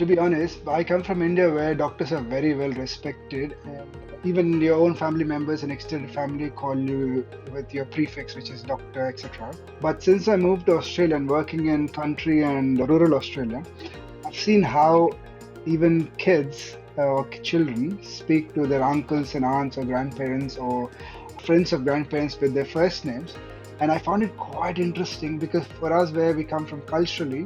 To be honest, I come from India where doctors are very well respected, and even your own family members and extended family call you with your prefix, which is doctor, etc. But since I moved to Australia and working in country and rural Australia, I've seen how even kids or children speak to their uncles and aunts or grandparents or friends of grandparents with their first names. And I found it quite interesting because for us, where we come from culturally,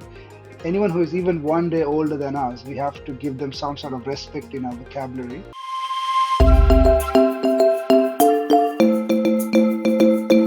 anyone who is even one day older than us, we have to give them some sort of respect in our vocabulary.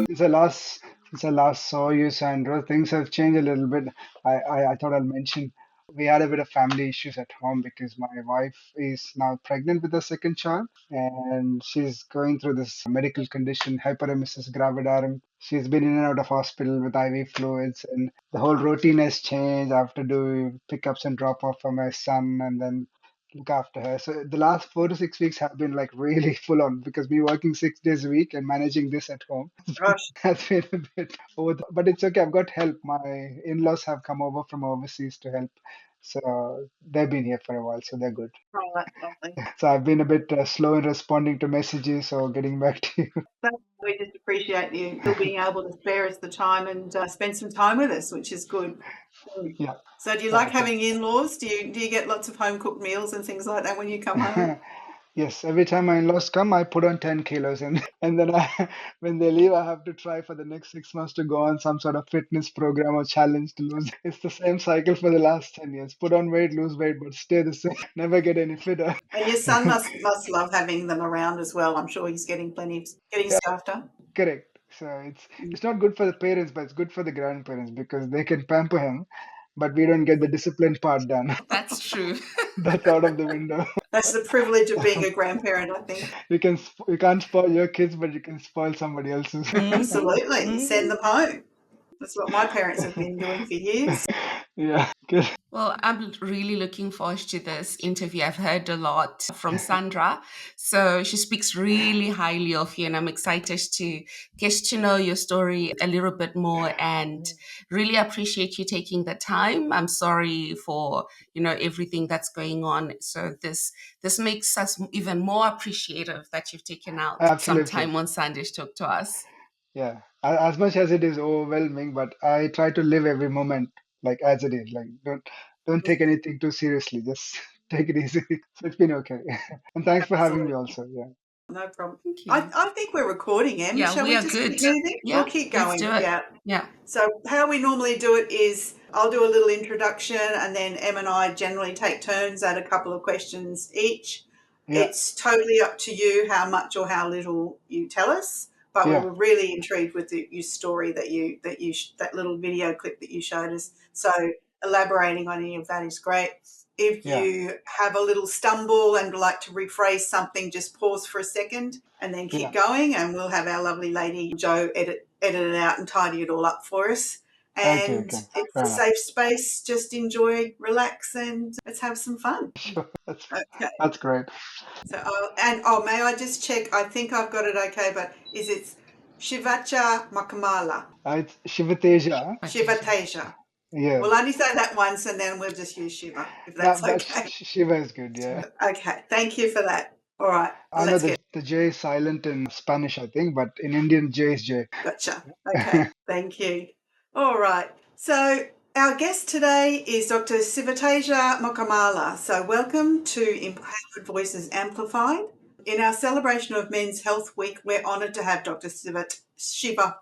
Since I last since I last saw you, Sandra, things have changed a little bit. I thought I'll mention we had a bit of family issues at home because my wife is now pregnant with a second child and she's going through this medical condition, hyperemesis gravidarum. She's been in and out of hospital with IV fluids, and the whole routine has changed. I have to do pickups and drop off for my son and then look after her. So the last 4 to 6 weeks have been like really full on because me working 6 days a week and managing this at home Gosh, has been a bit over. But it's okay. I've got help. My in-laws have come over from overseas to help. So they've been here for a while, so they're good. oh, that's lovely. So I've been a bit slow in responding to messages or getting back to you. We just appreciate you still being able to spare us the time and spend some time with us, which is good. Mm. Yeah. So, do you like Okay. having in-laws? Do you get lots of home cooked meals and things like that when you come home? Yes, every time my in-laws come, I put on 10 kilos, and and then when they leave, I have to try for the next 6 months to go on some sort of fitness program or challenge to lose. It's the same cycle for the last 10 years. Put on weight, lose weight, but stay the same. Never get any fitter. And your son must love having them around as well. I'm sure he's getting Yeah, stuffed up. correct. So it's not good for the parents, but it's good for the grandparents because they can pamper him, but we don't get the discipline part done. That's true. That's out of the window. That's the privilege of being a grandparent, I think. You can't spoil your kids, but you can spoil somebody else's. Absolutely. Send them home. That's what my parents have been doing for years. Yeah, good. Well, I'm really looking forward to this interview. I've heard a lot from Sandra. So she speaks really highly of you, and I'm excited to get to know your story a little bit more and really appreciate you taking the time. I'm sorry for, everything that's going on. So this makes us even more appreciative that you've taken out some Absolutely. time on Sunday to talk to us. Yeah. As much as it is overwhelming, but I try to live every moment like as it is. Like don't take anything too seriously. Just take it easy. So it's been okay. And thanks for having me Absolutely. also. Yeah. No problem. Thank I, you. I think we're recording, Em. Yeah, Shall we we are just keep good. moving? We'll Yeah, keep let's going. do it. Yeah. Yeah. So how we normally do it is I'll do a little introduction and then Em and I generally take turns at a couple of questions each. Yeah. It's totally up to you how much or how little you tell us, but we Yeah. were really intrigued with your story that little video clip that you showed us. So elaborating on any of that is great. If Yeah. you have a little stumble and would like to rephrase something, just pause for a second and then keep Yeah. going, and we'll have our lovely lady Jo edit it out and tidy it all up for us. Okay. And Okay. it's Fair a enough. safe space. Just enjoy, relax, and let's have some fun. Sure. Okay. That's great. So, may I just check? I think I've got it okay, but is it Sivateja Mukkamala? It's Shivateja. Sivateja. Yeah. We'll only say that once and then we'll just use Shiva, if that's That okay. Shiva is good. Yeah. Okay, thank you for that. All right, I know let's that get the J is silent in Spanish, I think, but in Indian, J is J. gotcha. Okay, thank you. All right, so our guest today is Dr. Sivateja Mukkamala. So welcome to Empowered Voices Amplified. In our celebration of Men's Health Week, we're honoured to have Dr. Shiva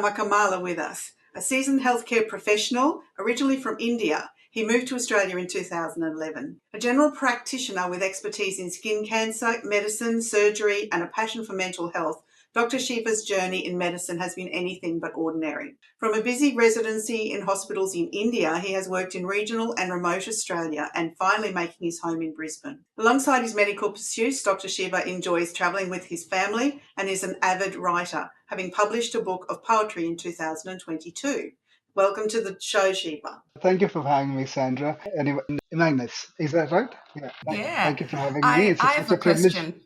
Mukkamala with us. A seasoned healthcare professional, originally from India, he moved to Australia in 2011. A general practitioner with expertise in skin cancer, medicine, surgery, and a passion for mental health, Dr. Shiva's journey in medicine has been anything but ordinary. From a busy residency in hospitals in India, he has worked in regional and remote Australia and finally making his home in Brisbane. Alongside his medical pursuits, Dr. Shiva enjoys travelling with his family and is an avid writer, having published a book of poetry in 2022. Welcome to the show, Shiva. Thank you for having me, Sandra. Anyway, Magnus, is that right? Yeah. Yeah. Thank you for having me. I It's have such a a privilege. question.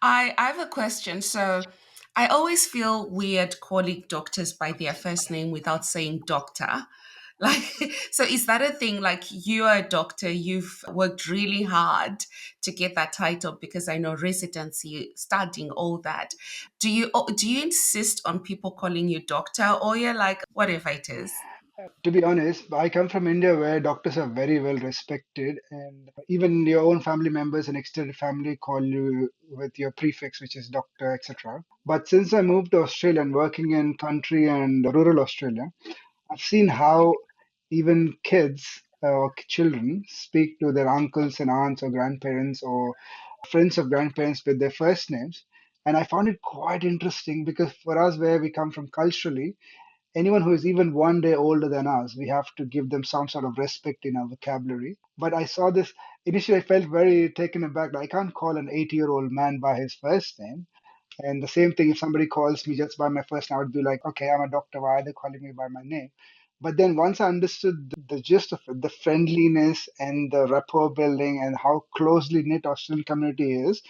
I have a question. So I always feel weird calling doctors by their first name without saying doctor. Like, so is that a thing? Like, you are a doctor, you've worked really hard to get that title because I know residency, studying, all that. Do you insist on people calling you doctor, or you're like, whatever it is? To be honest, I come from India where doctors are very well respected, and even your own family members and extended family call you with your prefix, which is doctor, etc. But since I moved to Australia and working in country and rural Australia, I've seen how even kids or children speak to their uncles and aunts or grandparents or friends of grandparents with their first names. And I found it quite interesting because for us, where we come from culturally, anyone who is even one day older than us, we have to give them some sort of respect in our vocabulary. But I saw this initially, I felt very taken aback. I can't call an 80-year-old man by his first name. And the same thing, if somebody calls me just by my first name, I would be like, okay, I'm a doctor. Why are they calling me by my name? But then once I understood the gist of it, the friendliness and the rapport building and how closely knit Australian community is,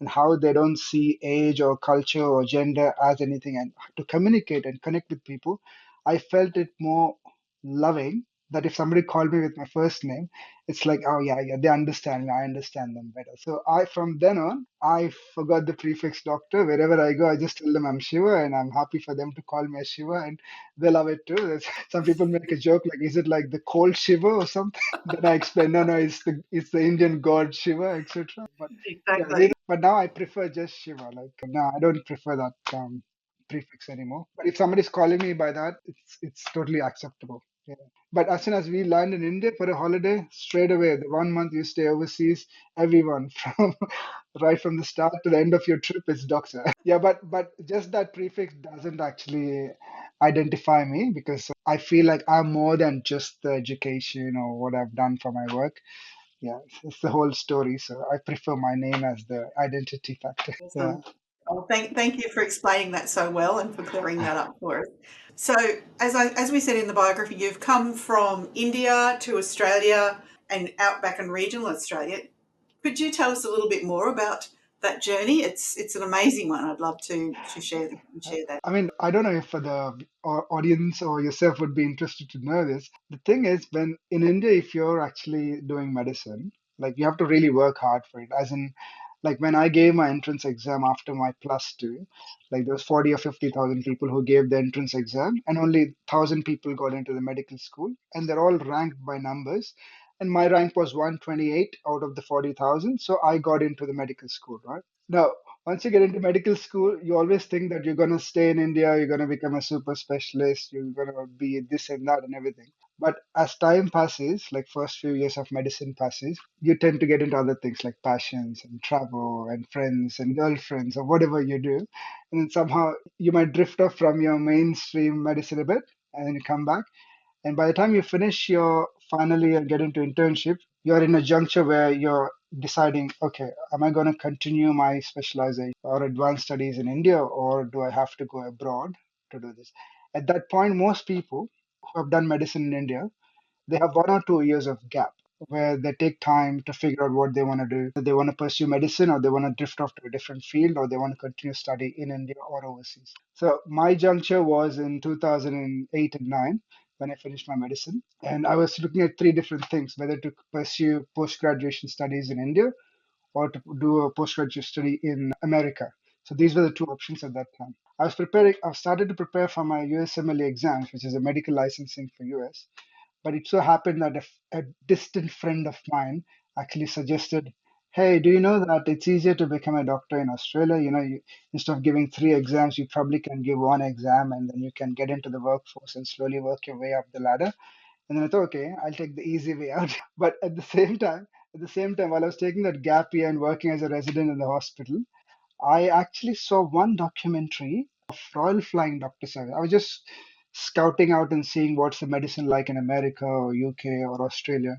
and how they don't see age or culture or gender as anything, and to communicate and connect with people, I felt it more loving that if somebody called me with my first name, it's like, oh yeah, yeah, they understand me, I understand them better. So I, from then on, I forgot the prefix doctor. Wherever I go, I just tell them I'm Shiva, and I'm happy for them to call me as Shiva, and they love it too. Some people make a joke like, is it like the cold Shiva or something? Then I explain, no, no, it's the Indian god Shiva, etc. But yeah, Exactly. but now I prefer just Shiva. Like now, I don't prefer that prefix anymore. But if somebody's calling me by that, it's totally acceptable. Yeah. But as soon as we land in India for a holiday, straight away, the 1 month you stay overseas, everyone from right from the start to the end of your trip is doctor. Yeah, but just that prefix doesn't actually identify me because I feel like I'm more than just the education or what I've done for my work. Yeah, it's the whole story. So I prefer my name as the identity factor. Yeah. Awesome. Oh, thank you for explaining that so well and for clearing that up for us. So, as we said in the biography, you've come from India to Australia and outback and regional Australia. Could you tell us a little bit more about that journey? It's an amazing one. I'd love to share that. I mean, I don't know if the audience or yourself would be interested to know this. The thing is, when in India, if you're actually doing medicine, like you have to really work hard for it. As in, like when I gave my entrance exam after my plus two, like there was 40 or 50,000 people who gave the entrance exam, and only 1,000 people got into the medical school, and they're all ranked by numbers. And my rank was 128 out of the 40,000, so I got into the medical school, right? Now, once you get into medical school, you always think that you're going to stay in India, you're going to become a super specialist, you're going to be this and that and everything. But as time passes, like first few years of medicine passes, you tend to get into other things like passions and travel and friends and girlfriends or whatever you do. And then somehow you might drift off from your mainstream medicine a bit and then you come back. And by the time you finish your final year and get into internship, you're in a juncture where you're deciding, okay, am I going to continue my specialization or advanced studies in India, or do I have to go abroad to do this? At that point, most people who have done medicine in India, they have 1 or 2 years of gap where they take time to figure out what they want to do. They want to pursue medicine, or they want to drift off to a different field, or they want to continue study in India or overseas. So my juncture was in 2008 and 9 when I finished my medicine. And I was looking at three different things, whether to pursue post-graduation studies in India or to do a postgraduate study in America. So these were the two options at that time. I started to prepare for my USMLE exams, which is a medical licensing for US. But it so happened that a distant friend of mine actually suggested, hey, do you know that it's easier to become a doctor in Australia? Instead of giving three exams, you probably can give one exam and then you can get into the workforce and slowly work your way up the ladder. And then I thought, okay, I'll take the easy way out. But at the same time, while I was taking that gap year and working as a resident in the hospital, I actually saw one documentary of Royal Flying Doctor Service. I was just scouting out and seeing what's the medicine like in America or UK or Australia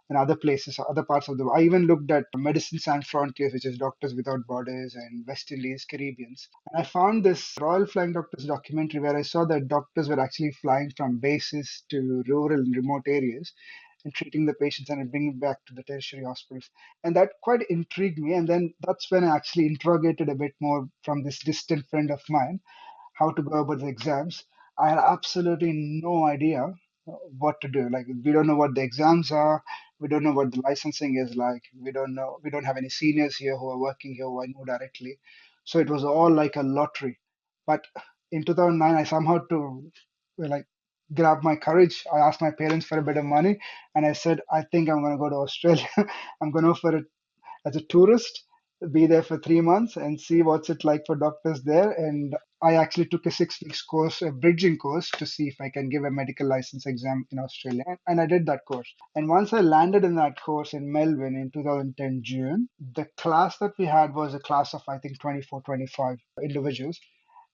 and other places, other parts of the world. I even looked at Medicine Sans Frontiers, which is Doctors Without Borders, and West Indies, Caribbeans. And I found this Royal Flying Doctors documentary where I saw that doctors were actually flying from bases to rural and remote areas and treating the patients and bringing back to the tertiary hospitals. And that quite intrigued me. And then that's when I actually interrogated a bit more from this distant friend of mine how to go about the exams. I had absolutely no idea what to do. Like we don't know what the exams are, we don't know what the licensing is like. We don't have any seniors here who are working here who I know directly. So it was all like a lottery. But in 2009, I somehow to like grab my courage. I asked my parents for a bit of money, and I said, I think I'm going to go to Australia. I'm going to go for it as a tourist, be there for 3 months and see what's it like for doctors there. And I actually took a 6 weeks course, a bridging course, to see if I can give a medical license exam in Australia. And I did that course. And once I landed in that course in Melbourne in 2010 June, the class that we had was a class of, I think, 24, 25 individuals.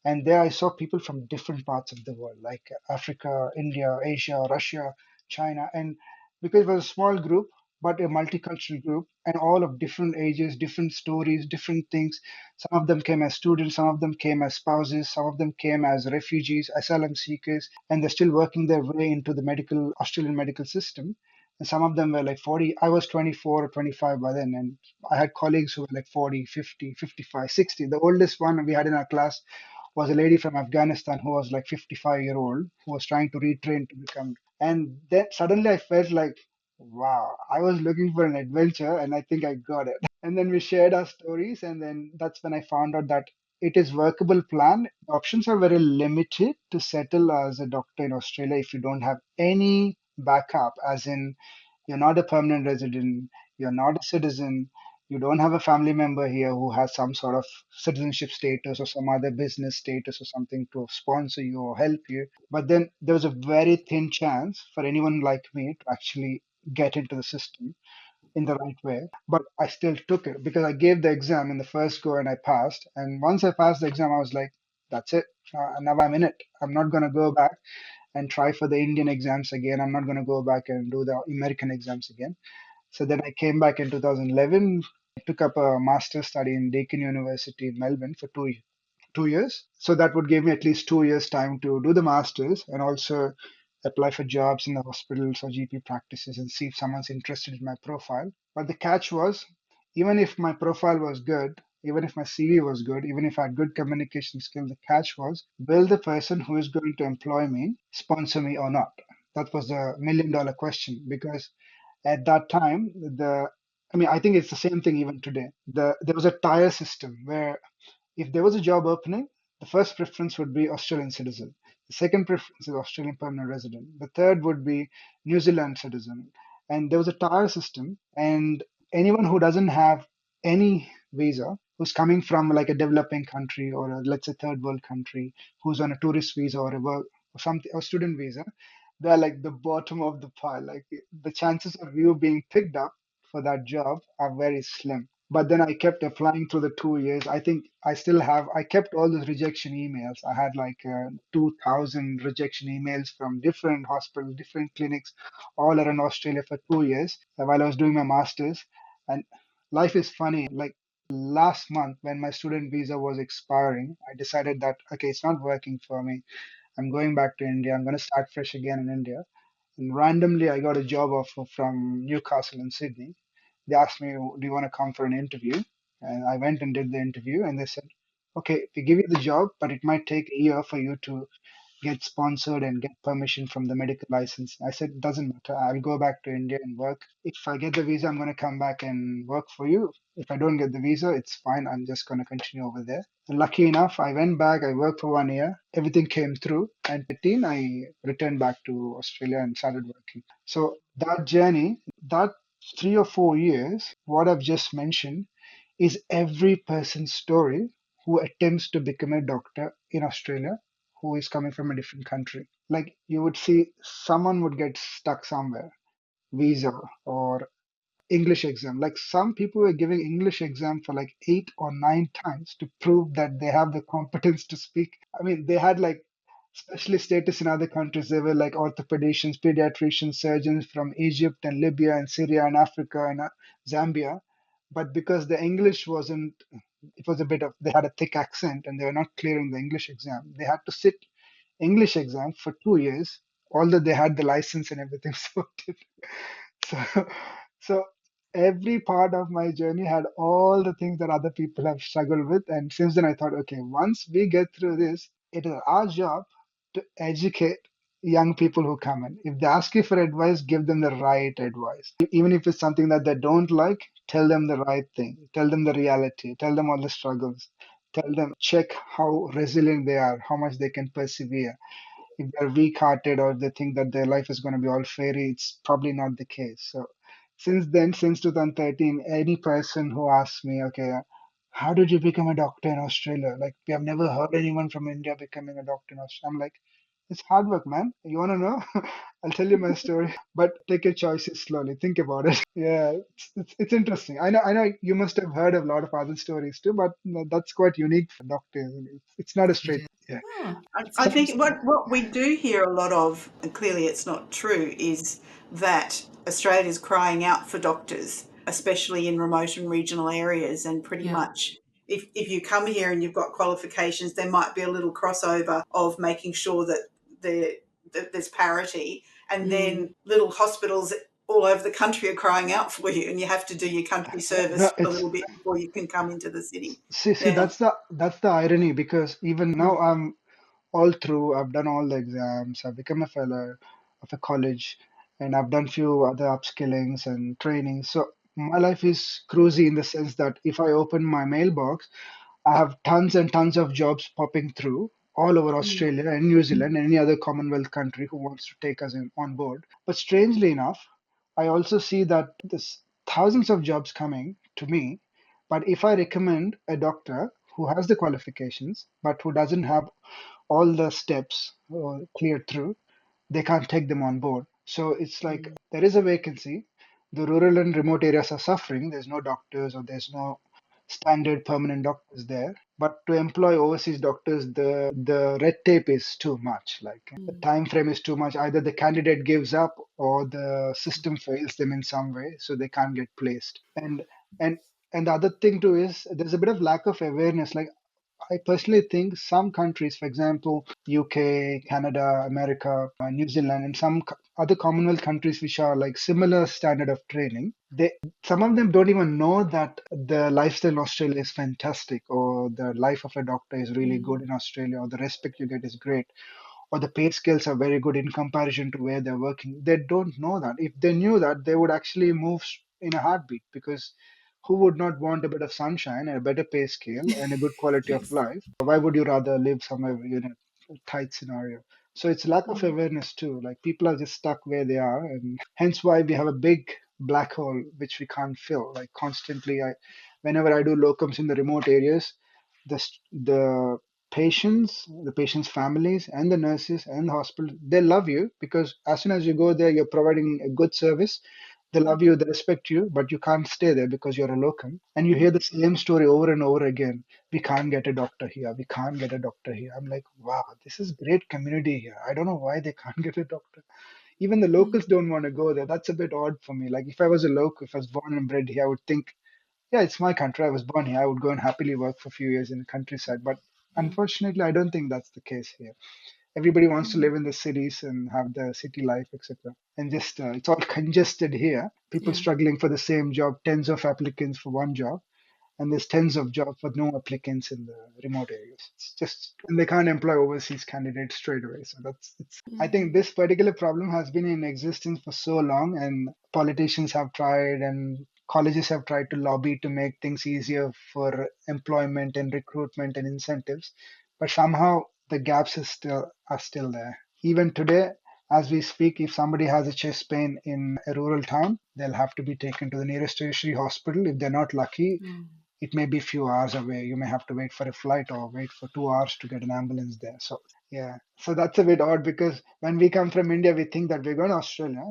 And there I saw people from different parts of the world, like Africa, India, Asia, Russia, China. And because it was a small group, but a multicultural group, and all of different ages, different stories, different things. Some of them came as students, some of them came as spouses, some of them came as refugees, asylum seekers, and they're still working their way into the medical Australian medical system. And some of them were like 40. I was 24 or 25 by then, and I had colleagues who were like 40, 50, 55, 60. The oldest one we had in our class was a lady from Afghanistan who was like 55-year-old who was trying to retrain to become. And then suddenly I felt like, wow, I was looking for an adventure and I think I got it. And then we shared our stories, and then that's when I found out that it is workable plan. Options are very limited to settle as a doctor in Australia if you don't have any backup, as in you're not a permanent resident, you're not a citizen, you don't have a family member here who has some sort of citizenship status or some other business status or something to sponsor you or help you. But then there was a very thin chance for anyone like me to actually get into the system in the right way. But I still took it because I gave the exam in the first go and I passed. And once I passed the exam, I was like, that's it. Now I'm in it. I'm not going to go back and try for the Indian exams again. I'm not going to go back and do the American exams again. So then I came back in 2011. I took up a master's study in Deakin University in Melbourne for 2 years. So that would give me at least 2 years time to do the masters and also apply for jobs in the hospitals or GP practices and see if someone's interested in my profile. But the catch was, even if my profile was good, even if my CV was good, even if I had good communication skills, the catch was, will the person who is going to employ me sponsor me or not? That was the $1 million question because at that time, I think it's the same thing even today. There was a tier system where if there was a job opening, the first preference would be Australian citizen. The second preference is Australian permanent resident. The third would be New Zealand citizen. And there was a tier system, and anyone who doesn't have any visa, who's coming from like a developing country or let's say third world country, who's on a tourist visa or a work or something or student visa, they're like the bottom of the pile. Like the chances of you being picked up for that job are very slim. But then I kept applying through the 2 years. I think I kept all those rejection emails. I had like 2,000 rejection emails from different hospitals, different clinics all around Australia for 2 years while I was doing my master's. And life is funny. Like last month when my student visa was expiring, I decided that, okay, it's not working for me. I'm going back to India. I'm going to start fresh again in India. And randomly, I got a job offer from Newcastle in Sydney. They asked me, do you want to come for an interview? And I went and did the interview, and they said, okay, we give you the job, but it might take a year for you to get sponsored and get permission from the medical license. I said, it doesn't matter. I'll go back to India and work. If I get the visa, I'm going to come back and work for you. If I don't get the visa, it's fine. I'm just going to continue over there. And lucky enough, I went back. I worked for 1 year. Everything came through. And 15, I returned back to Australia and started working. So that journey, that 3 or 4 years, what I've just mentioned, is every person's story who attempts to become a doctor in Australia who is coming from a different country. Like you would see someone would get stuck somewhere, visa or English exam. Like some people were giving English exam for like 8 or 9 times to prove that they have the competence to speak. I mean, they had like specialist status in other countries. They were like orthopedicians, pediatricians, surgeons from Egypt and Libya and Syria and Africa and Zambia. But because the English wasn't, it was a bit of, they had a thick accent and they were not clearing the English exam. They had to sit English exam for 2 years, although they had the license and everything sorted. So, so every part of my journey had all the things that other people have struggled with. And since then, I thought, okay, once we get through this, it is our job to educate young people who come in. If they ask you for advice, give them the right advice. Even if it's something that they don't like, tell them the right thing. Tell them the reality. Tell them all the struggles. Tell them, check how resilient they are, how much they can persevere. If they're weak-hearted or they think that their life is going to be all fairy, it's probably not the case. So since then, since 2013, any person who asks me, okay, how did you become a doctor in Australia? Like, we have never heard anyone from India becoming a doctor in Australia. I'm like, it's hard work, man. You want to know? I'll tell you my story, but take your choices slowly. Think about it. Yeah, it's interesting. I know you must have heard of a lot of other stories too, but that's quite unique for doctors. It's not a It straight. is. Yeah. Oh, it's I think interesting. what we do hear a lot of, and clearly it's not true, is that Australia's crying out for doctors, especially in remote and regional areas. And pretty Yeah. much, if you come here and you've got qualifications, there might be a little crossover of making sure that there's parity. And Mm. then little hospitals all over the country are crying out for you, and you have to do your country No, service a it's little bit before you can come into the city. see Yeah. that's the irony because even now Mm. I'm all through. I've done all the exams. I've become a fellow of a college, and I've done few other upskillings and trainings. So my life is cruisy in the sense that if I open my mailbox, I have tons and tons of jobs popping through all over Mm. Australia and New Zealand and any other Commonwealth country who wants to take us on board. But strangely enough, I also see that there's thousands of jobs coming to me. But if I recommend a doctor who has the qualifications but who doesn't have all the steps cleared through, they can't take them on board. So it's like Mm. there is a vacancy. The rural and remote areas are suffering. There's no doctors or there's no standard permanent doctors there. But to employ overseas doctors, the red tape is too much. Like the Mm. time frame is too much. Either the candidate gives up or the system fails them in some way, so they can't get placed. And and the other thing too is there's a bit of lack of awareness. Like I personally think some countries, for example, UK, Canada, America, New Zealand, and some other Commonwealth countries which are like similar standard of training, they some of them don't even know that the lifestyle in Australia is fantastic, or the life of a doctor is really good Mm. in Australia, or the respect you get is great, or the pay scales are very good in comparison to where they're working. They don't know that. If they knew that, they would actually move in a heartbeat because who would not want a bit of sunshine and a better pay scale and a good quality of Yes. life? Why would you rather live somewhere in a tight scenario? So it's lack of Mm. awareness too. Like people are just stuck where they are, and hence why we have a big black hole which we can't fill. Like constantly, whenever I do locums in the remote areas, the the patients' families, and the nurses and the hospital, they love you because as soon as you go there, you're providing a good service. They love you, they respect you, but you can't stay there because you're a locum. And you hear the same story over and over again. We can't get a doctor here. We can't get a doctor here. I'm like, wow, this is great community here. I don't know why they can't get a doctor. Even the Mm. locals don't want to go there. That's a bit odd for me. Like if I was a local, if I was born and bred here, I would think, yeah, it's my country. I was born here. I would go and happily work for a few years in the countryside. But Mm. unfortunately, I don't think that's the case here. Everybody wants to Mm. live in the cities and have the city life, etc. And just it's all congested here. People Yeah. struggling for the same job, tens of applicants for one job, and there's tens of jobs but no applicants in the remote areas. It's just and they can't employ overseas candidates straight away. So that's it's. I think Mm. this particular problem has been in existence for so long, and politicians have tried, and colleges have tried to lobby to make things easier for employment and recruitment and incentives, but somehow the gaps are still there. Even today, as we speak, if somebody has a chest pain in a rural town, they'll have to be taken to the nearest tertiary hospital. If they're not lucky, Mm. it may be a few hours away. You may have to wait for a flight or wait for 2 hours to get an ambulance there. So, yeah. So that's a bit odd because when we come from India, we think that we're going to Australia.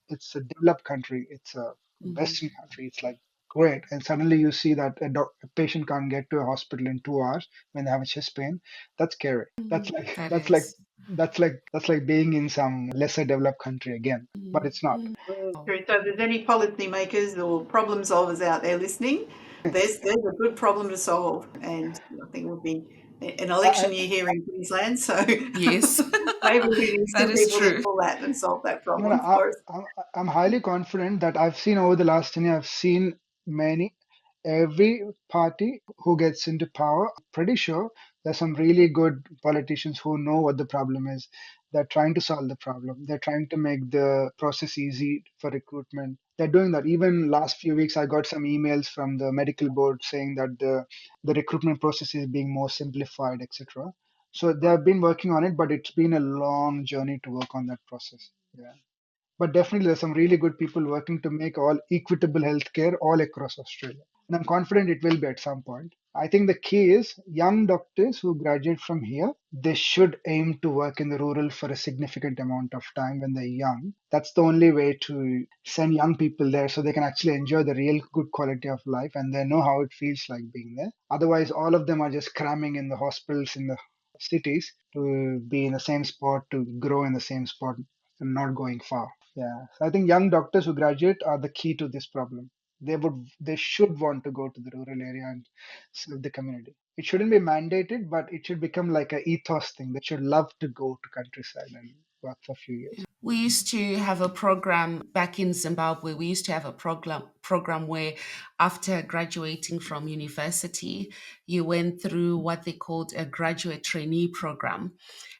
It's a developed country, it's a Mm. Western country. It's like great. And suddenly you see that a patient can't get to a hospital in 2 hours when they have a chest pain. That's scary. That's Mm. like, That that's like, is. that's like being in some lesser developed country again, but Mm. it's not. Mm. Oh. True. So if there's any policymakers or problem solvers out there listening, there's a good problem to solve, and I think it would be an I, election year here in Queensland, so Yes. maybe we need That some is people to true. pull that and solve that No, no, problem for us. I'm highly confident that I've seen over the last 10 years, I've seen every party who gets into power, pretty sure there's some really good politicians who know what the problem is. They're trying to solve the problem. They're trying to make the process easy for recruitment. They're doing that. Even last few weeks, I got some emails from the medical board saying that the recruitment process is being more simplified, etc. So they've been working on it, but it's been a long journey to work on that process. Yeah. But definitely, there's some really good people working to make all equitable healthcare all across Australia. And I'm confident it will be at some point. I think the key is young doctors who graduate from here, they should aim to work in the rural for a significant amount of time when they're young. That's the only way to send young people there so they can actually enjoy the real good quality of life and they know how it feels like being there. Otherwise, all of them are just cramming in the hospitals in the cities to be in the same spot, to grow in the same spot and not going far. Yeah, so I think young doctors who graduate are the key to this problem. They should want to go to the rural area and serve the community. It shouldn't be mandated, but it should become like a ethos thing. They should love to go to countryside and work for a few years. We used to have a program back in Zimbabwe. We used to have a program where after graduating from university, you went through what they called a graduate trainee program.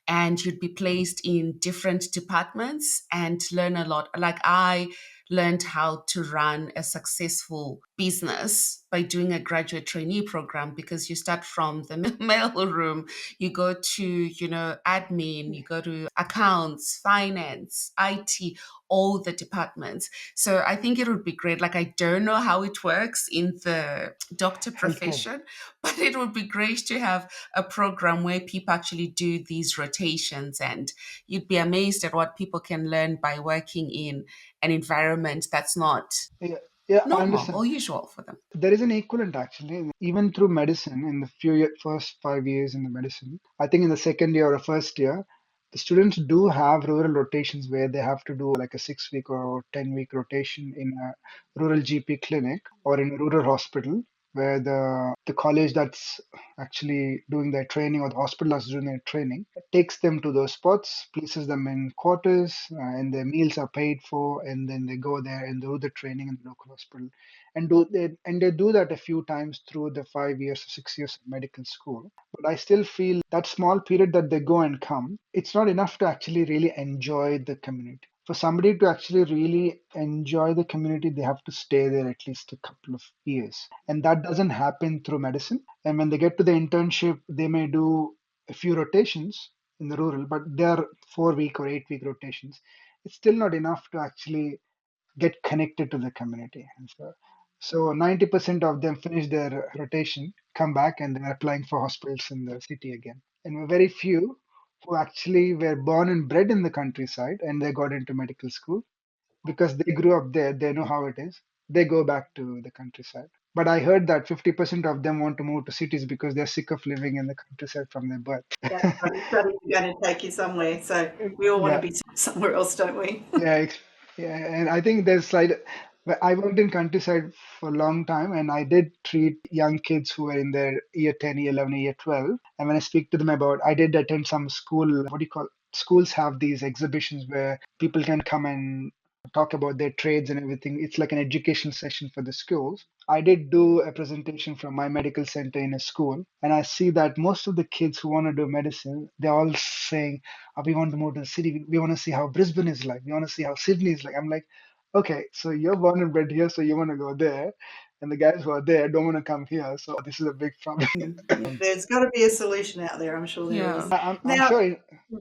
And you'd be placed in different departments and learn a lot. Like I learned how to run a successful business by doing a graduate trainee program because you start from the mail room, you go to, admin, you go to accounts, finance, IT, all the departments. So I think it would be great. Like, I don't know how it works in the doctor Healthcare. profession, but it would be great to have a program where people actually do these rotations, and you'd be amazed at what people can learn by working in an environment that's not Yeah, yeah, I normal understand. or usual for them. There is an equivalent actually, even through medicine. In the first 5 years in the medicine, I think in the second year or first year, the students do have rural rotations where they have to do like a 6 week or 10 week rotation in a rural GP clinic or in a rural hospital where the college that's actually doing their training or the hospital that's doing their training takes them to those spots, places them in quarters, and their meals are paid for, and then they go there and do the training in the local hospital and they do that a few times through the 5 years or 6 years of medical school. But I still feel that small period that they go and come, it's not enough to actually really enjoy the community. For somebody to actually really enjoy the community, they have to stay there at least a couple of years, and that doesn't happen through medicine. And when they get to the internship, they may do a few rotations in the rural, but they are 4 week or 8 week rotations. It's still not enough to actually get connected to the community. And so 90% of them finish their rotation, come back, and they're applying for hospitals in the city again. And very few who actually were born and bred in the countryside and they got into medical school because they grew up there, they know how it is. They go back to the countryside. But I heard that 50% of them want to move to cities because they're sick of living in the countryside from their birth. That's right. Studies are going to take you somewhere. So we all want to Yeah, be somewhere else, don't we? yeah, yeah, and I think there's like I worked in countryside for a long time, and I did treat young kids who were in their year 10, year 11, year 12. And when I speak to them about, I did attend some school, what do you call, schools have these exhibitions where people can come and talk about their trades and everything. It's like an education session for the schools. I did do a presentation from my medical center in a school, and I see that most of the kids who want to do medicine, they're all saying, we want to move to the city. We want to see how Brisbane is like. We want to see how Sydney is like. I'm like, okay, so you're born and bred here, so you want to go there. And the guys who are there don't want to come here. So this is a big problem. There's got to be a solution out there. I'm sure there Yeah. is. I'm Now, sure,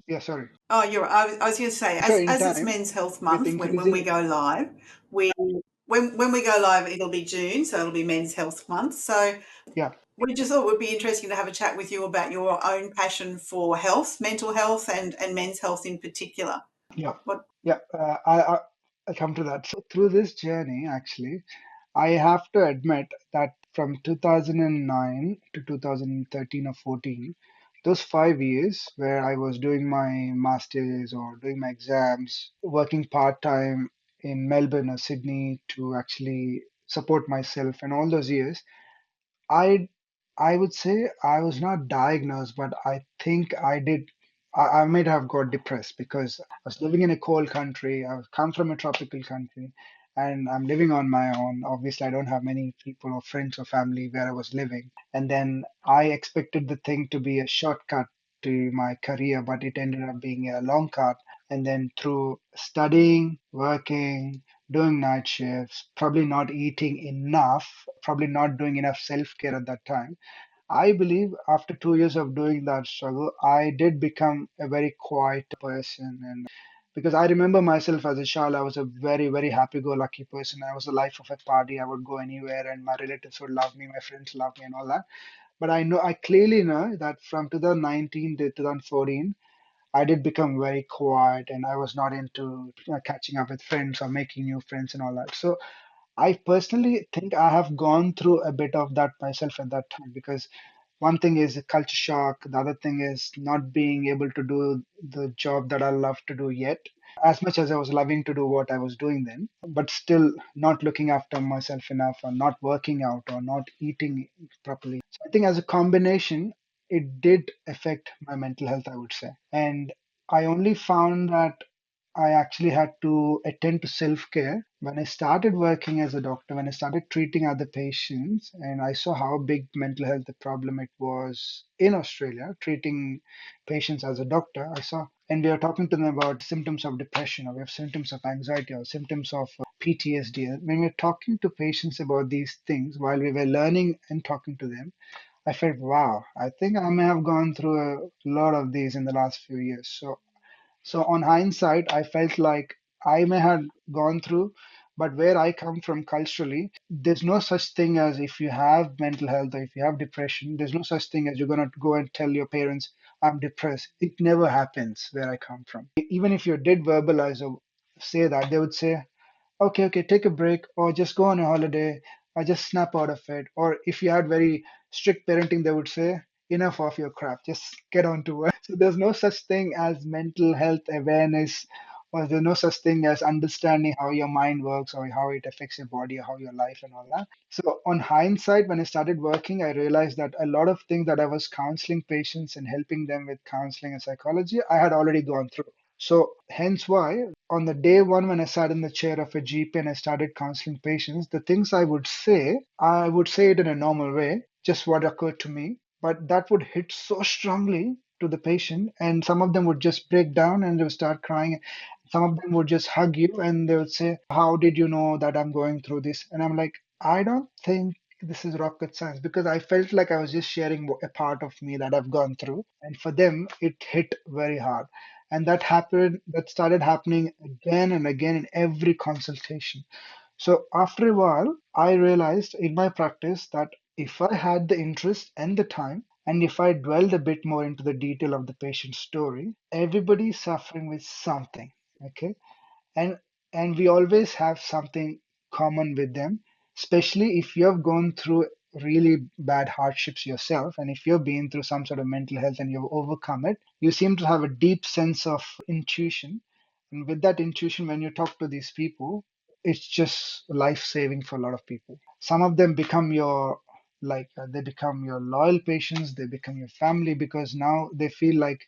yeah, sorry. oh, you're right. I was going to say, I'm sure in as it's time, Men's Health with Month, when we increasing, go live, we when we go live, it'll be June, so it'll be Men's Health Month. So yeah, we just thought it would be interesting to have a chat with you about your own passion for health, mental health, and men's health in particular. yeah, What? yeah. I come to that. So through this journey, actually, I have to admit that from 2009 to 2013 or 14, those 5 years where I was doing my masters or doing my exams, working part time in Melbourne or Sydney to actually support myself, and all those years, I I would say I was not diagnosed, but I think I might have got depressed because I was living in a cold country. I come from a tropical country, and I'm living on my own. Obviously, I don't have many people or friends or family where I was living. And then I expected the thing to be a shortcut to my career, but it ended up being a long cut. And then through studying, working, doing night shifts, probably not eating enough, probably not doing enough self care at that time. I believe after 2 years of doing that struggle, I did become a very quiet person. And because I remember myself as a child, I was a very, very happy go lucky person. I was the life of a party. I would go anywhere and my relatives would love me, my friends love me, and all that. But I clearly know that from 2019 to 2014, I did become very quiet and I was not into catching up with friends or making new friends and all that. So I personally think I have gone through a bit of that myself at that time because one thing is a culture shock, the other thing is not being able to do the job that I love to do yet, as much as I was loving to do what I was doing then, but still not looking after myself enough or not working out or not eating properly. So I think as a combination, it did affect my mental health, I would say. And I only found that I actually had to attend to self care when I started working as a doctor, when I started treating other patients, and I saw how big mental health problem it was in Australia, treating patients as a doctor. I saw, and we are talking to them about symptoms of depression, or we have symptoms of anxiety, or symptoms of PTSD. When we're talking to patients about these things while we were learning and talking to them, I felt, wow, I think I may have gone through a lot of these in the last few years. So on hindsight, I felt like I may have gone through, but where I come from culturally, there's no such thing as if you have mental health or if you have depression, there's no such thing as you're gonna go and tell your parents, I'm depressed. It never happens where I come from. Even if you did verbalize or say that, they would say, okay, take a break, or just go on a holiday, or just snap out of it. Or if you had very strict parenting, they would say, enough of your crap, just get on to work. So there's no such thing as mental health awareness, or there's no such thing as understanding how your mind works, or how it affects your body, or how your life and all that. So on hindsight, when I started working, I realized that a lot of things that I was counseling patients and helping them with counseling and psychology, I had already gone through. So hence why on the day one when I sat in the chair of a GP and I started counseling patients, the things I would say it in a normal way, just what occurred to me, but that would hit so strongly to the patient, and some of them would just break down and they would start crying. Some of them would just hug you and they would say, how did you know that I'm going through this? And I'm like, I don't think this is rocket science because I felt like I was just sharing a part of me that I've gone through. And for them, it hit very hard. And that started happening again and again in every consultation. So after a while, I realized in my practice that if I had the interest and the time, and if I dwelled a bit more into the detail of the patient's story, everybody is suffering with something. Okay, and and we always have something common with them, especially if you have gone through really bad hardships yourself, and if you've been through some sort of mental health and you've overcome it, you seem to have a deep sense of intuition. And with that intuition, when you talk to these people, it's just life saving for a lot of people. Some of them become your they become your loyal patients, they become your family because now they feel like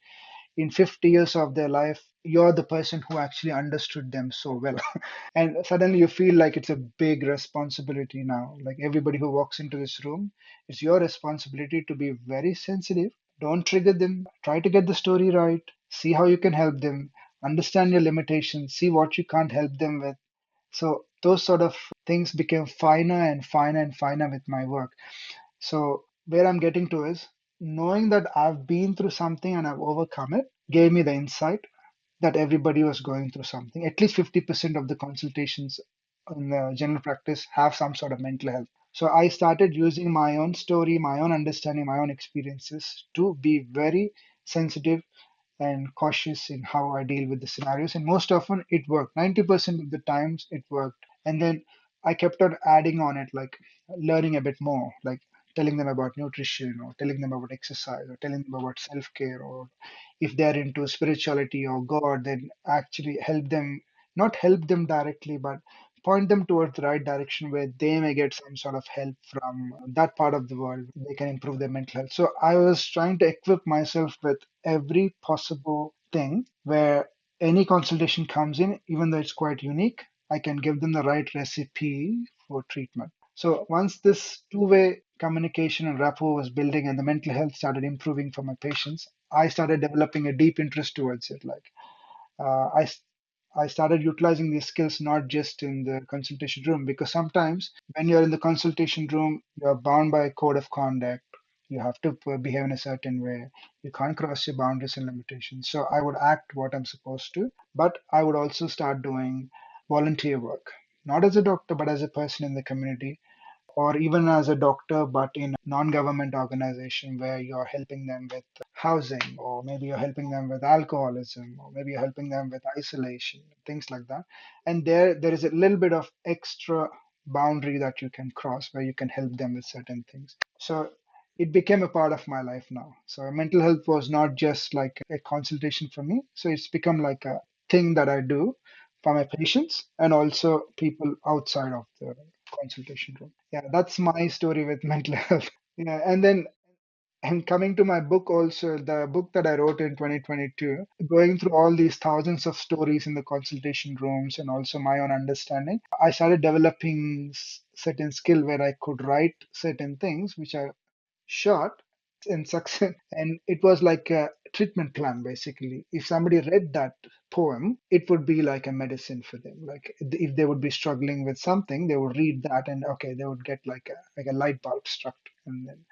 in 50 years of their life, you're the person who actually understood them so well. And suddenly you feel like it's a big responsibility now. Like everybody who walks into this room, it's your responsibility to be very sensitive. Don't trigger them. Try to get the story right. See how you can help them. Understand your limitations. See what you can't help them with. So those sort of things became finer and finer and finer with my work. So where I'm getting to is knowing that I've been through something and I've overcome it gave me the insight that everybody was going through something. At least 50% of the consultations in the general practice have some sort of mental health. So I started using my own story, my own understanding, my own experiences to be very sensitive and cautious in how I deal with the scenarios. And most often it worked. 90% of the times it worked. And then I kept on adding on it, like learning a bit more, like telling them about nutrition or telling them about exercise or telling them about self care, or if they're into spirituality or God, then actually help them, not help them directly, but point them towards the right direction where they may get some sort of help from that part of the world. They can improve their mental health. So I was trying to equip myself with every possible thing where any consultation comes in, even though it's quite unique, I can give them the right recipe for treatment. So once this two-way communication and rapport was building and the mental health started improving for my patients, I started developing a deep interest towards it. Like uh, I, s- I started utilizing these skills not just in the consultation room, because sometimes when you're in the consultation room, you're bound by a code of conduct. You have to behave in a certain way. You can't cross your boundaries and limitations. So I would act what I'm supposed to, but I would also start doing volunteer work, not as a doctor, but as a person in the community, or even as a doctor, but in a non-government organization where you're helping them with housing, or maybe you're helping them with alcoholism, or maybe you're helping them with isolation, things like that. And there is a little bit of extra boundary that you can cross where you can help them with certain things. So it became a part of my life now. So mental health was not just like a consultation for me. So it's become like a thing that I do for my patients and also people outside of the consultation room. Yeah, that's my story with mental health. Yeah, and coming to my book also, the book that I wrote in 2022, going through all these thousands of stories in the consultation rooms and also my own understanding, I started developing certain skill where I could write certain things which are short and success, and it was like a treatment plan basically. If somebody read that poem, it would be like a medicine for them. Like if they would be struggling with something, they would read that and okay, they would get like a light bulb struck, and then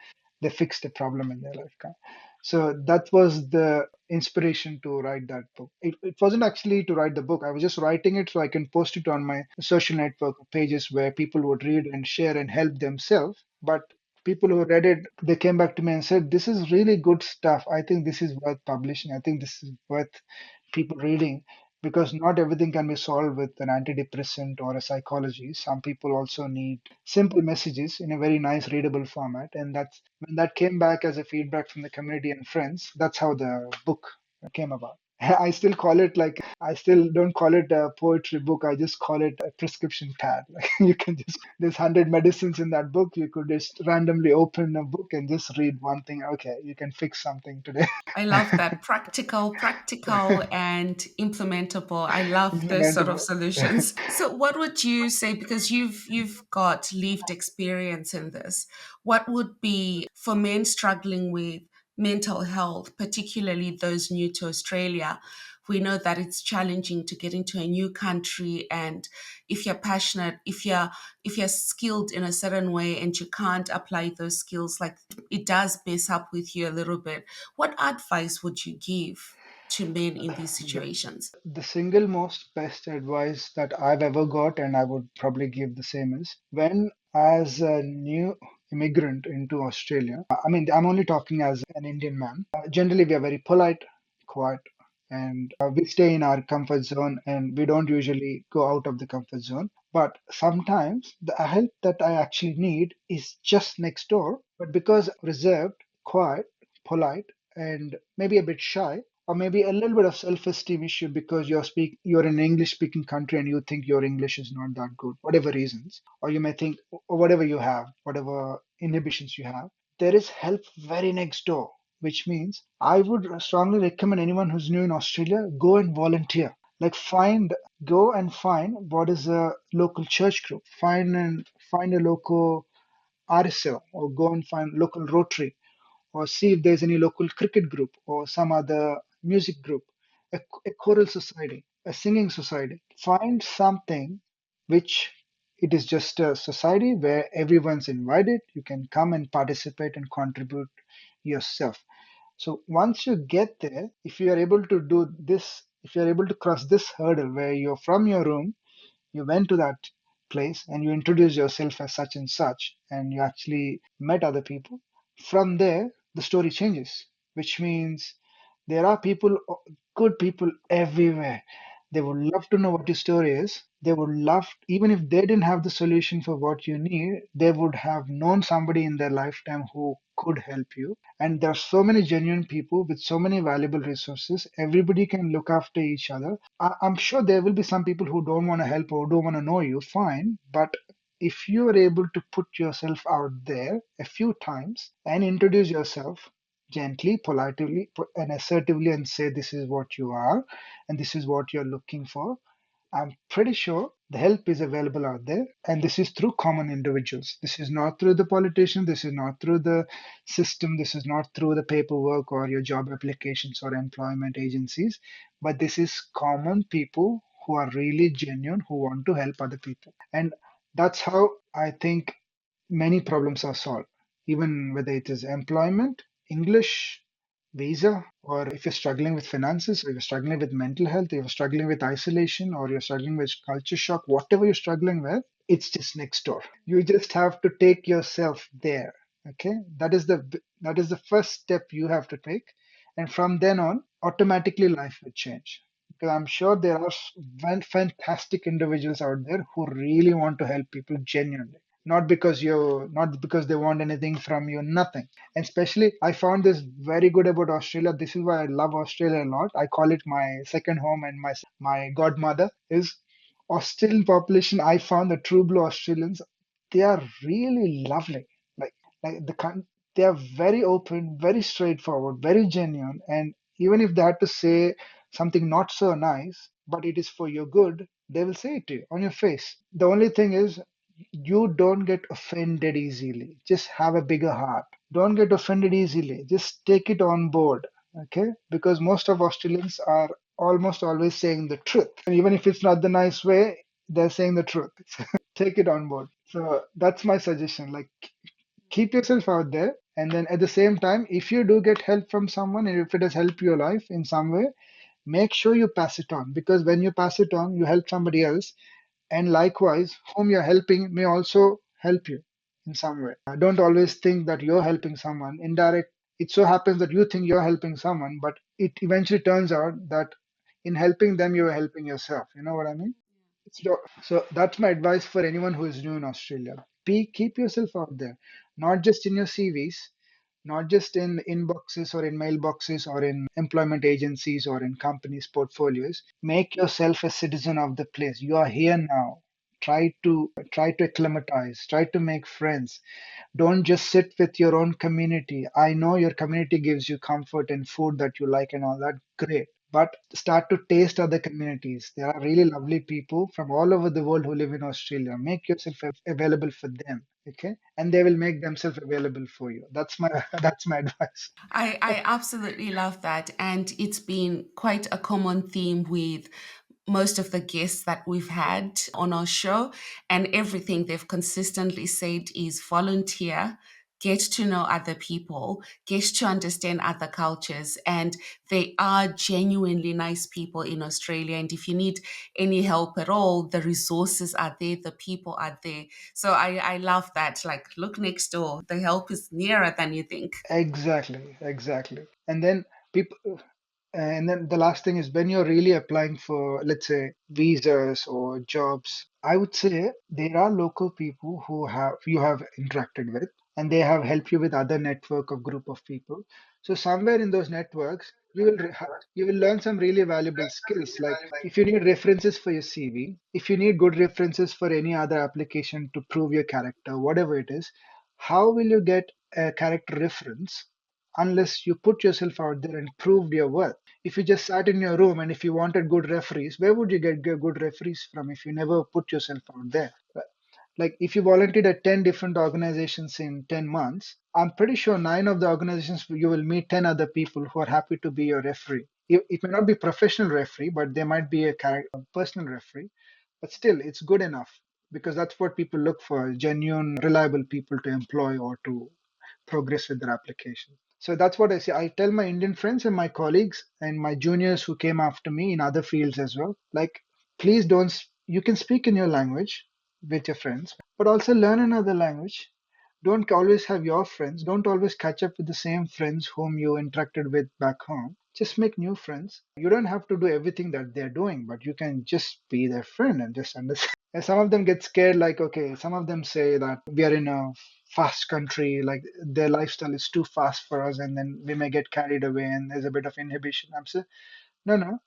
they fixed the problem in their lifetime. So that was the inspiration to write that book. It wasn't actually to write the book. I was just writing it so I can post it on my social network pages where people would read and share and help themselves. But people who read it, they came back to me and said, "This is really good stuff. I think this is worth publishing. I think this is worth people reading." Because not everything can be solved with an antidepressant or a psychology. Some people also need simple messages in a very nice readable format. And that's when that came back as a feedback from the community and friends, that's how the book came about. I still call it like I still don't call it a poetry book. I just call it a prescription pad. Like you can just there's 100 medicines in that book. You could just randomly open a book and just read one thing. Okay, you can fix something today. I love that. Practical and implementable. I love those sort of Implementable. solutions. So what would you say, because you've got lived experience in this, what would be for men struggling with mental health, particularly those new to Australia? We know that it's challenging to get into a new country, and if you're passionate, if you're skilled in a certain way and you can't apply those skills, like it does mess up with you a little bit. What advice would you give to men in these the, situations? the single most best advice that I've ever got, and I would probably give the same, is when, as a new immigrant into Australia, I mean, I'm only talking as an Indian man. Generally, we are very polite, quiet, and we stay in our comfort zone and we don't usually go out of the comfort zone. But sometimes the help that I actually need is just next door. But because reserved, quiet, polite, and maybe a bit shy, or maybe a little bit of self-esteem issue because you're in an English speaking country and you think your English is not that good, whatever reasons, or you may think, or whatever you have, whatever inhibitions you have, there is help very next door, which means I would strongly recommend anyone who's new in Australia, go and volunteer. Like go and find what is a local church group, find a local RSL, or go and find local Rotary, or see if there's any local cricket group or some other music group, a choral society, a singing society. Find something which it is just a society where everyone's invited. You can come and participate and contribute yourself. So once you get there, if you are able to do this, if you are able to cross this hurdle where you're from your room, you went to that place and you introduced yourself as such and such, and you actually met other people. From there, the story changes, which means there are people, good people everywhere. They would love to know what your story is. They would love, even if they didn't have the solution for what you need, they would have known somebody in their lifetime who could help you. And there are so many genuine people with so many valuable resources. Everybody can look after each other. I'm sure there will be some people who don't want to help or don't want to know you, fine. But if you are able to put yourself out there a few times and introduce yourself gently, politely, and assertively, and say this is what you are and this is what you're looking for, I'm pretty sure The help is available out there, and this is through common individuals. This is not through the politician, this is not through the system, this is not through the paperwork or your job applications or employment agencies, but this is common people who are really genuine, who want to help other people. And that's how I think many problems are solved, even whether it is employment, English, visa, or if you're struggling with finances, or you're struggling with mental health, or you're struggling with isolation, or you're struggling with culture shock, whatever you're struggling with, it's just next door. You just have to take yourself there. Okay, that is the first step you have to take, and from then on, automatically life will change. Because I'm sure there are fantastic individuals out there who really want to help people genuinely, not because they want anything from you, nothing. And especially, I found this very good about Australia. This is why I love Australia a lot. I call it my second home and my godmother. Is Australian population. I found the true blue Australians. They are really lovely. Like they are very open, very straightforward, very genuine. And even if they had to say something not so nice, but it is for your good, they will say it to you on your face. The only thing is, you don't get offended easily. Just have a bigger heart. Don't get offended easily. Just take it on board. Okay? Because most of Australians are almost always saying the truth. And even if it's not the nice way, they're saying the truth. Take it on board. So that's my suggestion. Like, keep yourself out there. And then at the same time, if you do get help from someone, and if it has helped your life in some way, make sure you pass it on. Because when you pass it on, you help somebody else, and likewise, whom you're helping may also help you in some way. Don't always think that you're helping someone. Indirect, it so happens that you think you're helping someone, but it eventually turns out that in helping them, you're helping yourself. You know what I mean? So that's my advice for anyone who is new in Australia. Keep yourself out there, not just in your CVs, not just in inboxes or in mailboxes or in employment agencies or in companies' portfolios. Make yourself a citizen of the place. You are here now. Try to acclimatize. Try to make friends. Don't just sit with your own community. I know your community gives you comfort and food that you like and all that. Great. But start to taste other communities. There are really lovely people from all over the world who live in Australia. Make yourself available for them. Okay? And they will make themselves available for you. That's my that's my advice. I absolutely love that. And it's been quite a common theme with most of the guests that we've had on our show. And everything they've consistently said is volunteer, get to know other people, get to understand other cultures. And they are genuinely nice people in Australia. And if you need any help at all, the resources are there, the people are there. So I love that. Like, look next door, the help is nearer than you think. Exactly, exactly. And then the last thing is, when you're really applying for, let's say, visas or jobs, I would say there are local people who have you have interacted with, and they have helped you with other network of group of people. So somewhere in those networks, you will learn some really valuable skills. Like, if you need references for your CV, if you need good references for any other application to prove your character, whatever it is, how will you get a character reference unless you put yourself out there and proved your worth? If you just sat in your room and if you wanted good referees, where would you get good referees from if you never put yourself out there? Like, if you volunteered at 10 different organizations in 10 months, I'm pretty sure nine of the organizations you will meet 10 other people who are happy to be your referee. It may not be professional referee, but they might be a personal referee. But still, it's good enough, because that's what people look for: genuine, reliable people to employ or to progress with their application. So that's what I say. I tell my Indian friends and my colleagues and my juniors who came after me in other fields as well, like, please don't, you can speak in your language with your friends, but also learn another language. Don't always have your friends. Don't always catch up with the same friends whom you interacted with back home. Just make new friends. You don't have to do everything that they're doing, but you can just be their friend and just understand. And some of them get scared, like, okay, some of them say that we are in a fast country, like their lifestyle is too fast for us, and then we may get carried away and there's a bit of inhibition. I'm saying, no, no,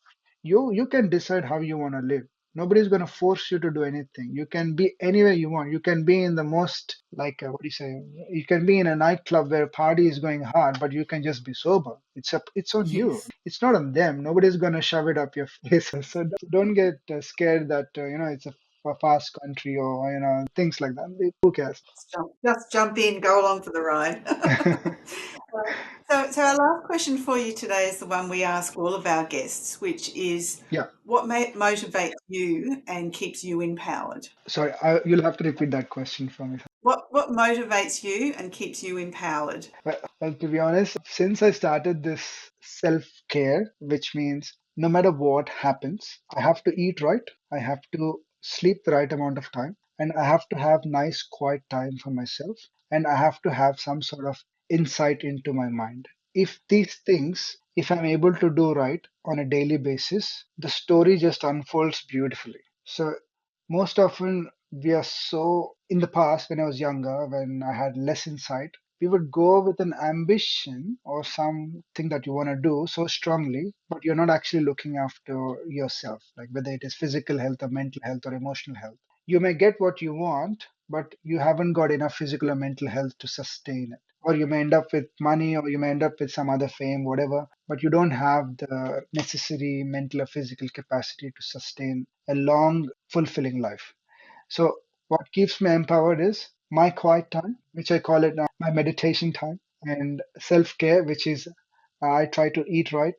you can decide how you want to live. Nobody's going to force you to do anything. You can be anywhere you want. You can be in the most, like, what do you say, you can be in a nightclub where party is going hard, but you can just be sober. It's on you. Yes. It's not on them. Nobody's going to shove it up your face. So don't get scared that it's a a fast country or things like that. Who cares? Just jump in, go along for the ride. So our last question for you today is the one we ask all of our guests, which is Yeah. what motivates you and keeps you empowered? Sorry, you'll have to repeat that question for me. What motivates you and keeps you empowered? Well, to be honest, since I started this self care, which means no matter what happens, I have to eat right, I have to sleep the right amount of time, and I have to have nice, quiet time for myself, and I have to have some sort of insight into my mind. If these things, if I'm able to do right on a daily basis, the story just unfolds beautifully. So most often we are so in the past when I was younger, when I had less insight, we would go with an ambition or something that you want to do so strongly, but you're not actually looking after yourself, like whether it is physical health or mental health or emotional health. You may get what you want, but you haven't got enough physical or mental health to sustain it. Or you may end up with money, or you may end up with some other fame, whatever, but you don't have the necessary mental or physical capacity to sustain a long, fulfilling life. So what keeps me empowered is my quiet time, which I call it my meditation time, and self-care, which is I try to eat right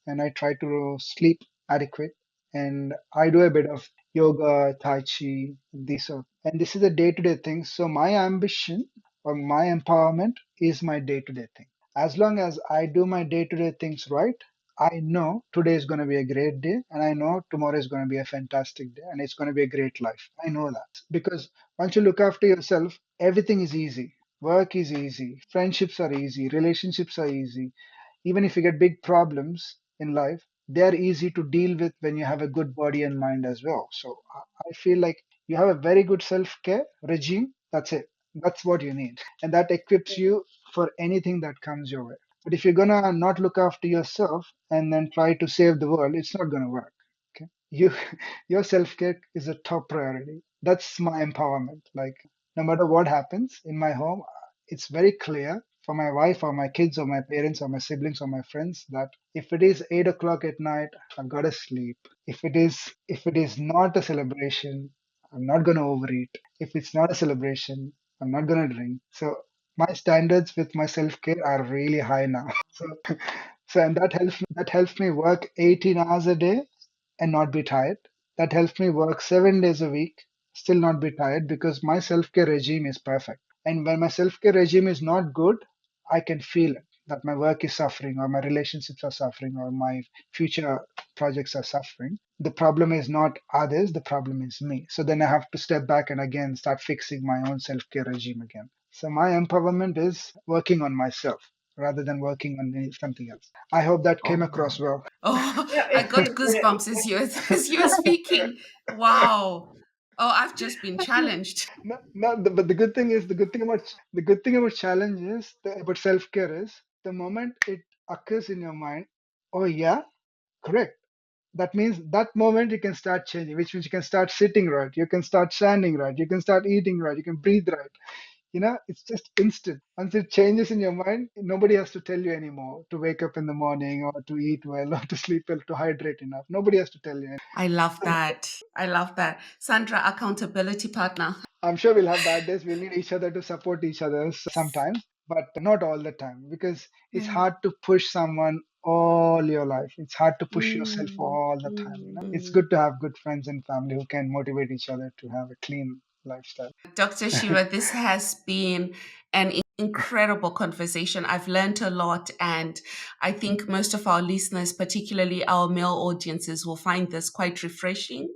and I try to sleep adequate, and I do a bit of yoga, tai chi, and this is a day-to-day thing. So my ambition or my empowerment is my day-to-day thing. As long as I do my day-to-day things right, I know today is going to be a great day, and I know tomorrow is going to be a fantastic day, and it's going to be a great life. I know that because once you look after yourself, everything is easy. Work is easy, friendships are easy, relationships are easy. Even if you get big problems in life, they're easy to deal with when you have a good body and mind as well. So I feel like you have a very good self care regime. That's it. That's what you need. And that equips you for anything that comes your way. But if you're gonna not look after yourself and then try to save the world, it's not gonna work. Okay. Your self-care is a top priority. That's my empowerment. Like no matter what happens in my home, it's very clear for my wife or my kids or my parents or my siblings or my friends that if it is 8 o'clock at night, I've got to sleep. If it is not a celebration, I'm not gonna overeat. If it's not a celebration, I'm not gonna drink. So my standards with my self-care are really high now. So and that helps me work 18 hours a day and not be tired. That helps me work 7 days a week, still not be tired because my self-care regime is perfect. And when my self-care regime is not good, I can feel it that my work is suffering or my relationships are suffering or my future projects are suffering. The problem is not others, the problem is me. So then I have to step back and again start fixing my own self-care regime again. So my empowerment is working on myself rather than working on something else. I hope that came Oh, across wow. well. Oh, Yeah, I it got did. Yeah. goosebumps as you were speaking. Wow. Oh, I've just been challenged. But the good thing about challenge is about self care is the moment it occurs in your mind. Oh yeah, correct. That means that moment you can start changing, which means you can start sitting right, you can start standing right, you can start eating right, you can breathe right. It's just instant. Once it changes in your mind, nobody has to tell you anymore to wake up in the morning or to eat well or to sleep well, to hydrate enough. Nobody has to tell you. I love that. I love that. Sandra, accountability partner. I'm sure we'll have bad days. We'll need each other to support each other sometimes, but not all the time because it's Yeah. hard to push someone all your life. It's hard to push yourself Mm, all the time. It's mm. good to have good friends and family who can motivate each other to have a clean lifestyle. Dr. Shiva, this has been an incredible conversation. I've learned a lot, and I think most of our listeners, particularly our male audiences, will find this quite refreshing.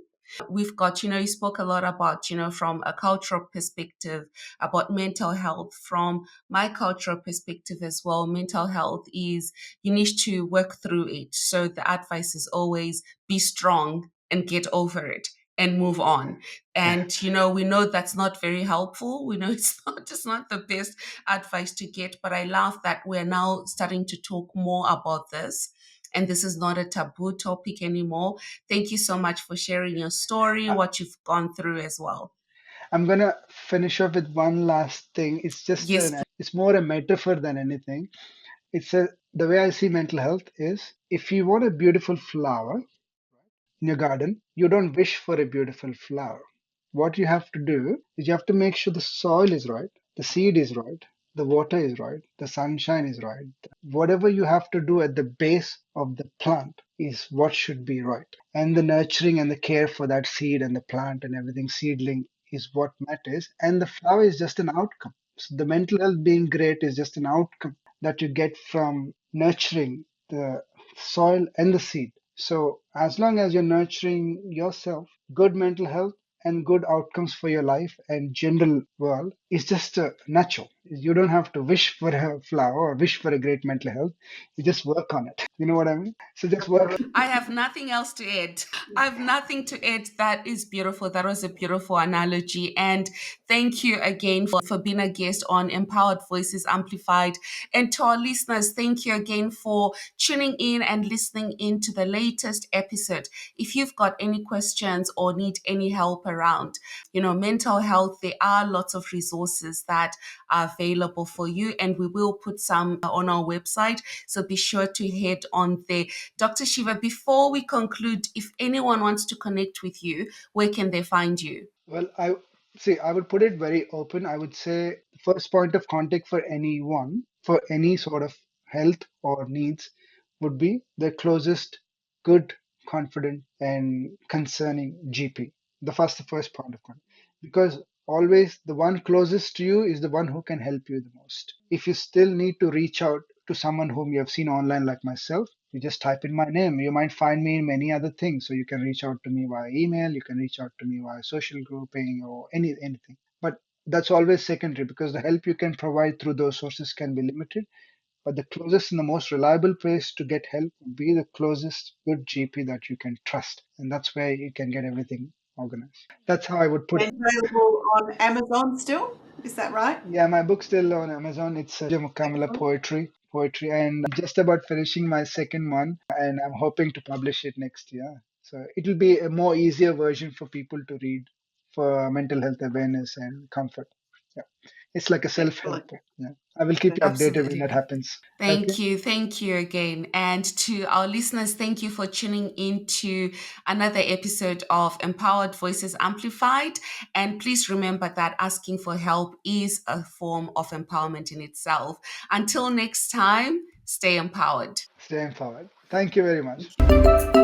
We've got, you spoke a lot about, from a cultural perspective, about mental health. From my cultural perspective as well, mental health is you need to work through it. So the advice is always be strong and get over it and move on. And we know that's not very helpful. We know it's not the best advice to get, but I love that we're now starting to talk more about this. And this is not a taboo topic anymore. Thank you so much for sharing your story, Uh, what you've gone through as well. I'm gonna finish off with one last thing. Yes, It's more a metaphor than anything. The way I see mental health is if you want a beautiful flower in your garden, you don't wish for a beautiful flower. what you have to do is you have to make sure the soil is right, the seed is right, the water is right, the sunshine is right. Whatever you have to do at the base of the plant is what should be right. And the nurturing and the care for that seed and the plant and everything, seedling, is what matters. And the flower is just an outcome. So the mental health being great is just an outcome that you get from nurturing the soil and the seed. So as long as you're nurturing yourself, good mental health and good outcomes for your life and general world is just natural. You don't have to wish for a flower or wish for a great mental health. You just work on it. You know what I mean? So just work. I have nothing else to add. I have nothing to add. That is beautiful. That was a beautiful analogy. And thank you again for being a guest on Empowered Voices Amplified. And to our listeners, thank you again for tuning in and listening in to the latest episode. If you've got any questions or need any help around, mental health, there are lots of resources that are available for you. And we will put some on our website. So be sure to head on there. Dr. Shiva, before we conclude, if anyone wants to connect with you, where can they find you? Well, I see, I would put it very open. I would say the first point of contact for anyone, for any sort of health or needs, would be the closest good, confident, and concerning GP. The first point of contact. Because always the one closest to you is the one who can help you the most. If you still need to reach out to someone whom you have seen online, like myself, you just type in my name. You might find me in many other things. So you can reach out to me via email, you can reach out to me via social grouping or anything. But that's always secondary because the help you can provide through those sources can be limited. But the closest and the most reliable place to get help would be the closest good GP that you can trust. And that's where you can get everything organized. That's how I would put it. And available on Amazon still? Is that right? Yeah, my book's still on Amazon. It's Sivateja Mukkamala Excellent. poetry, and I'm just about finishing my second one, and I'm hoping to publish it next year. So it'll be a more easier version for people to read for mental health awareness and comfort. Yeah, it's like a self-help Excellent. book. Yeah, I will keep you updated when that Absolutely. happens. Okay, Thank you. Thank you again. And to our listeners, thank you for tuning in to another episode of Empowered Voices Amplified. And please remember that asking for help is a form of empowerment in itself. Until next time, stay empowered. stay empowered. Thank you very much. Thank you.